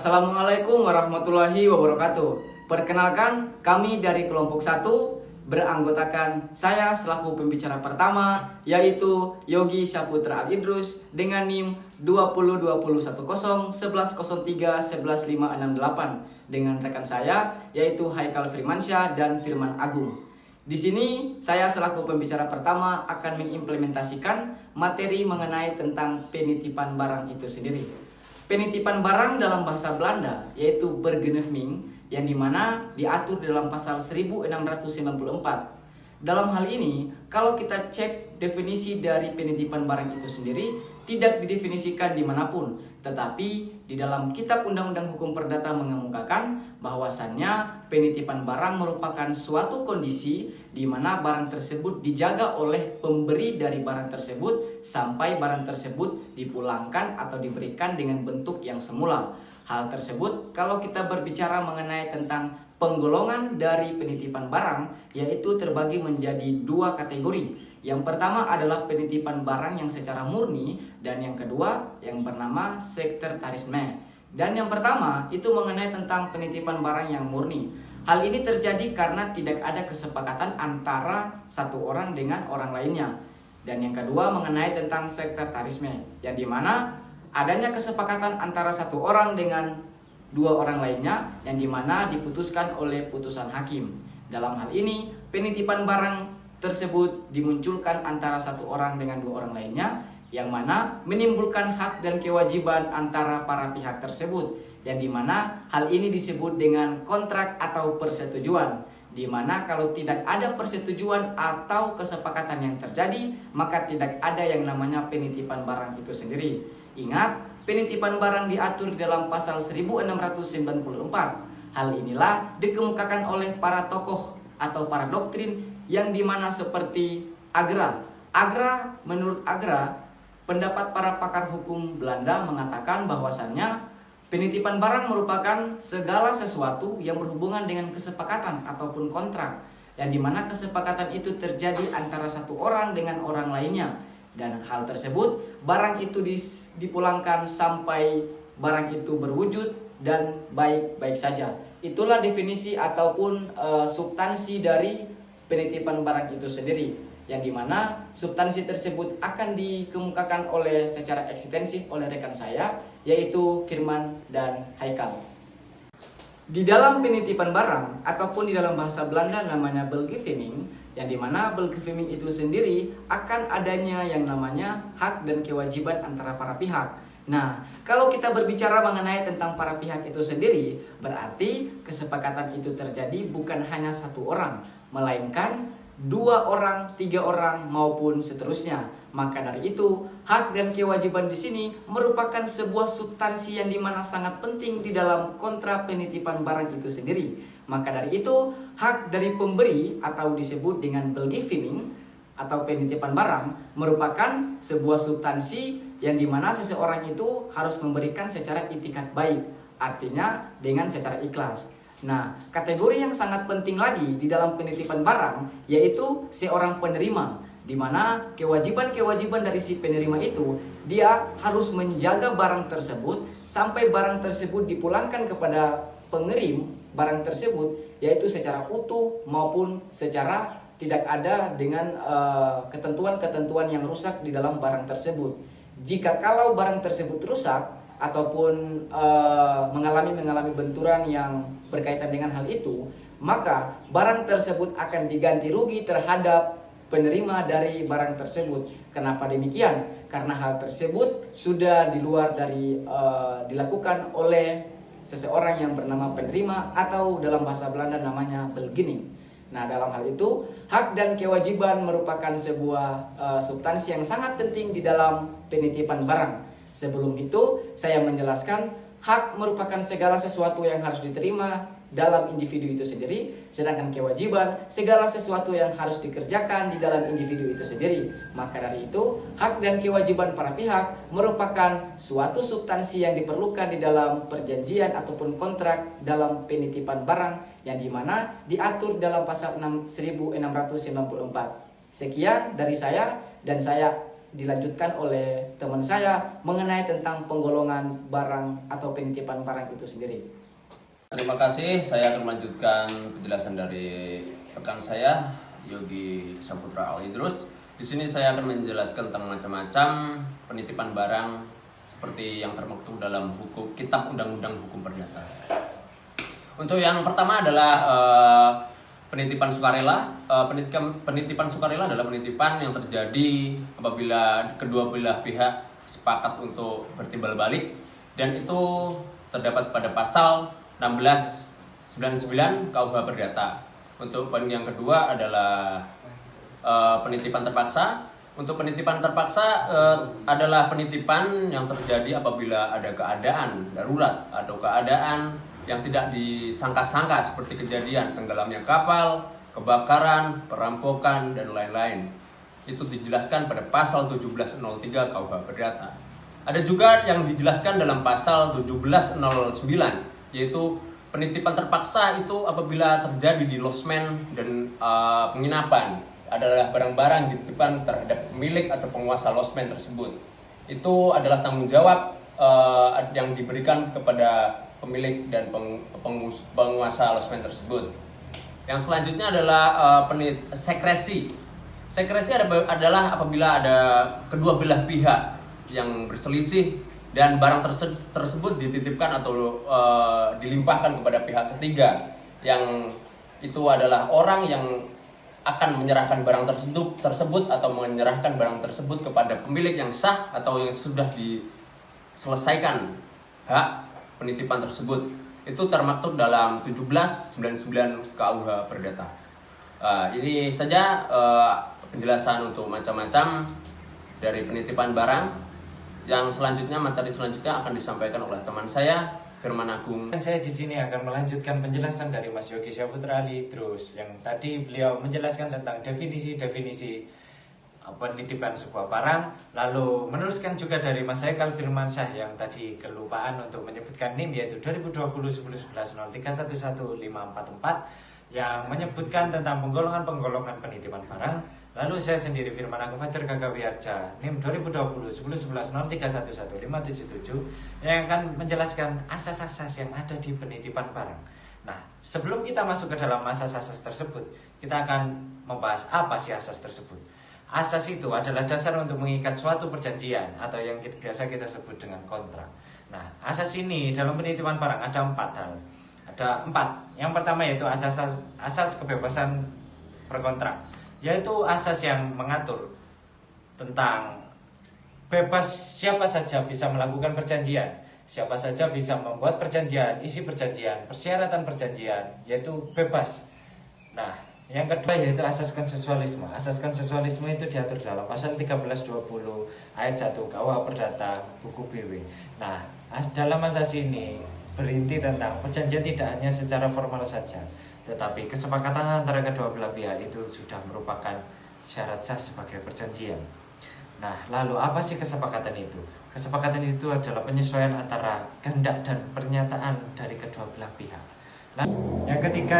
Assalamualaikum warahmatullahi wabarakatuh. Perkenalkan, kami dari kelompok 1 beranggotakan saya selaku pembicara pertama, yaitu Yogi Syaputra Al-Idrus dengan NIM 202010110311568 dengan rekan saya yaitu Haikal Firmansyah dan Firman Agung. Di sini saya selaku pembicara pertama akan mengimplementasikan materi mengenai tentang penitipan barang itu sendiri. Penitipan barang dalam bahasa Belanda yaitu bergenefming yang dimana diatur dalam pasal 1694. Dalam hal ini, kalau kita cek definisi dari penitipan barang itu sendiri tidak didefinisikan dimanapun, tetapi di dalam Kitab Undang-Undang Hukum Perdata mengemukakan bahwasannya penitipan barang merupakan suatu kondisi di mana barang tersebut dijaga oleh pemberi dari barang tersebut sampai barang tersebut dipulangkan atau diberikan dengan bentuk yang semula. Hal tersebut kalau kita berbicara mengenai tentang penggolongan dari penitipan barang yaitu terbagi menjadi 2 kategori. Yang pertama adalah penitipan barang yang secara murni dan yang kedua yang bernama sekretarisme. Dan yang pertama itu mengenai tentang penitipan barang yang murni. Hal ini terjadi karena tidak ada kesepakatan antara satu orang dengan orang lainnya. Dan yang kedua mengenai tentang sekretarisme, yang dimana adanya kesepakatan antara satu orang dengan 2 orang lainnya yang dimana diputuskan oleh putusan hakim. Dalam hal ini penitipan barang tersebut dimunculkan antara satu orang dengan 2 orang lainnya yang mana menimbulkan hak dan kewajiban antara para pihak tersebut, yang dimana hal ini disebut dengan kontrak atau persetujuan, dimana kalau tidak ada persetujuan atau kesepakatan yang terjadi maka tidak ada yang namanya penitipan barang itu sendiri. Ingat, penitipan barang diatur dalam pasal 1694. Hal inilah dikemukakan oleh para tokoh atau para doktrin yang dimana seperti Agra. Menurut Agra, pendapat para pakar hukum Belanda mengatakan bahwasannya penitipan barang merupakan segala sesuatu yang berhubungan dengan kesepakatan ataupun kontrak, yang dimana kesepakatan itu terjadi antara satu orang dengan orang lainnya, dan hal tersebut barang itu dipulangkan sampai barang itu berwujud dan baik-baik saja. Itulah definisi ataupun substansi dari penitipan barang itu sendiri, yang dimana substansi tersebut akan dikemukakan oleh secara ekstensif oleh rekan saya yaitu Firman dan Haikal. Di dalam penitipan barang ataupun di dalam bahasa Belanda namanya belgeving, yang dimana belgeving itu sendiri akan adanya yang namanya hak dan kewajiban antara para pihak. Nah, kalau kita berbicara mengenai tentang para pihak itu sendiri, berarti kesepakatan itu terjadi bukan hanya satu orang, melainkan 2 orang, 3 orang, maupun seterusnya. Maka dari itu, hak dan kewajiban di sini merupakan sebuah substansi yang dimana sangat penting di dalam kontra penitipan barang itu sendiri. Maka dari itu, hak dari pemberi atau disebut dengan belgeving atau penitipan barang merupakan sebuah substansi yang dimana seseorang itu harus memberikan secara itikat baik, artinya dengan secara ikhlas. Nah, kategori yang sangat penting lagi di dalam penitipan barang yaitu seorang penerima, di mana kewajiban-kewajiban dari si penerima itu dia harus menjaga barang tersebut sampai barang tersebut dipulangkan kepada pengirim barang tersebut, yaitu secara utuh maupun secara tidak ada dengan ketentuan-ketentuan yang rusak di dalam barang tersebut. Jika kalau barang tersebut rusak ataupun mengalami benturan yang berkaitan dengan hal itu, maka barang tersebut akan diganti rugi terhadap penerima dari barang tersebut. Kenapa demikian? Karena hal tersebut sudah di luar dari dilakukan oleh seseorang yang bernama penerima atau dalam bahasa Belanda namanya belgening. Nah, dalam hal itu, hak dan kewajiban merupakan sebuah substansi yang sangat penting di dalam penitipan barang. Sebelum itu, saya menjelaskan hak merupakan segala sesuatu yang harus diterima dalam individu itu sendiri, sedangkan kewajiban segala sesuatu yang harus dikerjakan di dalam individu itu sendiri. Maka dari itu, hak dan kewajiban para pihak merupakan suatu substansi yang diperlukan di dalam perjanjian ataupun kontrak dalam penitipan barang yang dimana diatur dalam pasal 1694. Sekian dari saya, dan saya dilanjutkan oleh teman saya mengenai tentang penggolongan barang atau penitipan barang itu sendiri. Terima kasih, saya akan melanjutkan penjelasan dari rekan saya Yogi Saputra Al-Idrus. Di sini saya akan menjelaskan tentang macam-macam penitipan barang seperti yang termaktub dalam Kitab Undang-Undang Hukum Perdata. Untuk yang pertama adalah penitipan sukarela. Penitipan sukarela adalah penitipan yang terjadi apabila kedua belah pihak sepakat untuk bertimbal balik, dan itu terdapat pada pasal 1699 KUH Perdata. Untuk poin yang kedua adalah penitipan terpaksa. Untuk penitipan terpaksa adalah penitipan yang terjadi apabila ada keadaan darurat atau keadaan yang tidak disangka-sangka seperti kejadian tenggelamnya kapal, kebakaran, perampokan, dan lain-lain. Itu dijelaskan pada pasal 1703 KUH Perdata. Ada juga yang dijelaskan dalam pasal 1709, yaitu penitipan terpaksa itu apabila terjadi di losmen dan penginapan, adalah barang-barang dititipkan terhadap pemilik atau penguasa losmen tersebut. Itu adalah tanggung jawab yang diberikan kepada pemilik dan penguasa losmen tersebut. Yang selanjutnya adalah sekresi. Sekresi adalah apabila ada kedua belah pihak yang berselisih dan barang tersebut dititipkan atau dilimpahkan kepada pihak ketiga, yang itu adalah orang yang akan menyerahkan barang tersebut atau menyerahkan barang tersebut kepada pemilik yang sah atau yang sudah diselesaikan hak penitipan tersebut. Itu termaktub dalam 1799 KUH Perdata. Ini saja penjelasan untuk macam-macam dari penitipan barang. Yang selanjutnya, materi selanjutnya akan disampaikan oleh teman saya Firman Agung. Saya di sini akan melanjutkan penjelasan dari Mas Yogi Saputra Al-Idrus yang tadi beliau menjelaskan tentang definisi penitipan sebuah barang, lalu meneruskan juga dari Mas Haikal Firman Syah yang tadi kelupaan untuk menyebutkan NIM, yaitu 2020 10 11 0311 544 yang menyebutkan tentang penggolongan penitipan barang. Lalu saya sendiri Firman Agung Fajar Gagawiarja NIM 2020 10 11 0311 577 yang akan menjelaskan asas-asas yang ada di penitipan barang. Nah, sebelum kita masuk ke dalam asas-asas tersebut, kita akan membahas apa sih asas tersebut. Asas itu adalah dasar untuk mengikat suatu perjanjian atau yang biasa kita sebut dengan kontrak. Nah, asas ini dalam penitipan barang ada 4 hal. Ada 4. Yang pertama yaitu asas kebebasan berkontrak, yaitu asas yang mengatur tentang bebas siapa saja bisa melakukan perjanjian, siapa saja bisa membuat perjanjian, isi perjanjian, persyaratan perjanjian, yaitu bebas. Nah, yang kedua yaitu asas konsensualisme. Asas konsensualisme itu diatur dalam pasal 1320 ayat 1 KUH Perdata buku BW. Nah, dalam asas ini berinti tentang perjanjian tidak hanya secara formal saja, tetapi kesepakatan antara kedua belah pihak itu sudah merupakan syarat sah sebagai perjanjian. Nah, lalu apa sih kesepakatan itu? Kesepakatan itu adalah penyesuaian antara kehendak dan pernyataan dari kedua belah pihak. Nah, yang ketiga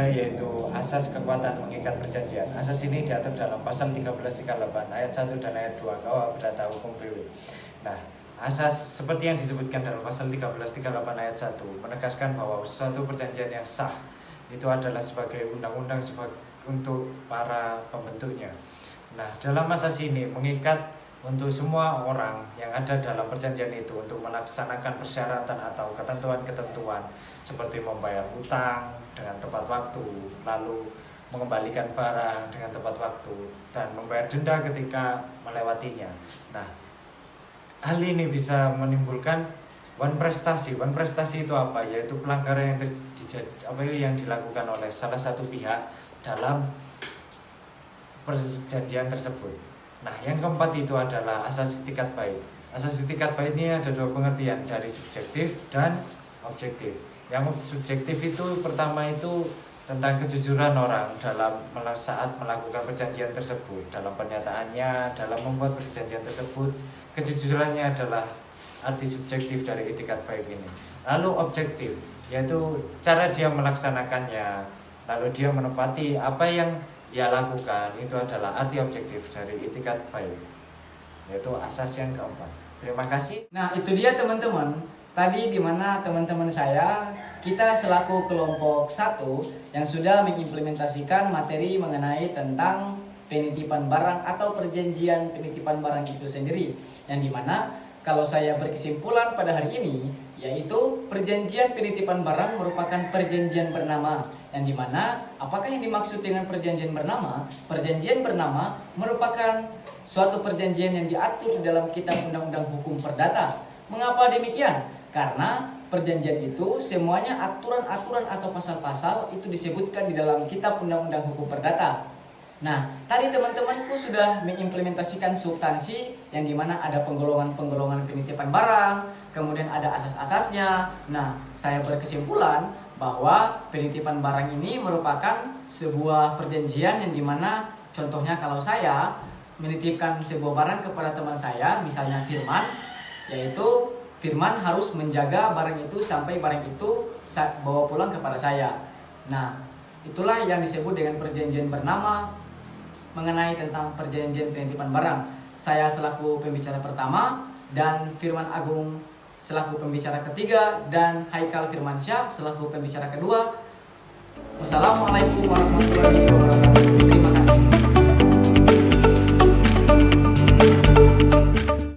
yaitu asas kekuatan mengikat perjanjian. Asas ini diatur dalam pasal 1338 ayat 1 dan ayat 2 KUH Perdata Hukum BW. Nah, asas seperti yang disebutkan dalam pasal 1338 ayat 1 menegaskan bahwa suatu perjanjian yang sah itu adalah sebagai undang-undang untuk para pembentuknya. Nah, dalam asas ini mengikat untuk semua orang yang ada dalam perjanjian itu untuk melaksanakan persyaratan atau ketentuan-ketentuan seperti membayar hutang dengan tepat waktu, lalu mengembalikan barang dengan tepat waktu, dan membayar denda ketika melewatinya. Nah, hal ini bisa menimbulkan wan prestasi. Wan prestasi itu apa? Yaitu pelanggaran yang dilakukan oleh salah satu pihak dalam perjanjian tersebut. Nah, yang keempat itu adalah asas itikat baik. Asas itikat baik ini ada 2 pengertian, dari subjektif dan objektif. Yang subjektif itu pertama itu tentang kejujuran orang saat melakukan perjanjian tersebut, dalam pernyataannya, dalam membuat perjanjian tersebut. Kejujurannya adalah arti subjektif dari itikat baik ini. Lalu objektif, yaitu cara dia melaksanakannya, lalu dia menepati apa yang ia lakukan, itu adalah arti objektif dari itikat baik. yaitu asas yang keempat. Terima kasih. Nah, itu dia teman-teman. Tadi di mana teman-teman saya, kita selaku kelompok 1 yang sudah mengimplementasikan materi mengenai tentang penitipan barang atau perjanjian penitipan barang itu sendiri. Yang dimana kalau saya berkesimpulan pada hari ini, yaitu perjanjian penitipan barang merupakan perjanjian bernama. Yang dimana apakah yang dimaksud dengan perjanjian bernama? Perjanjian bernama merupakan suatu perjanjian yang diatur dalam kitab undang-undang hukum perdata. Mengapa demikian? Karena perjanjian itu semuanya aturan-aturan atau pasal-pasal itu disebutkan di dalam kitab undang-undang hukum perdata. Nah, tadi teman-temanku sudah mengimplementasikan substansi yang dimana ada penggolongan-penggolongan penitipan barang, kemudian ada asas-asasnya. Nah, saya berkesimpulan bahwa penitipan barang ini merupakan sebuah perjanjian yang dimana contohnya kalau saya menitipkan sebuah barang kepada teman saya, misalnya Firman, yaitu Firman harus menjaga barang itu sampai barang itu bawa pulang kepada saya. Nah, itulah yang disebut dengan perjanjian bernama mengenai tentang perjanjian penitipan barang. Saya selaku pembicara pertama dan Firman Agung selaku pembicara ketiga dan Haikal Firmansyah selaku pembicara kedua. Wassalamualaikum warahmatullahi wabarakatuh.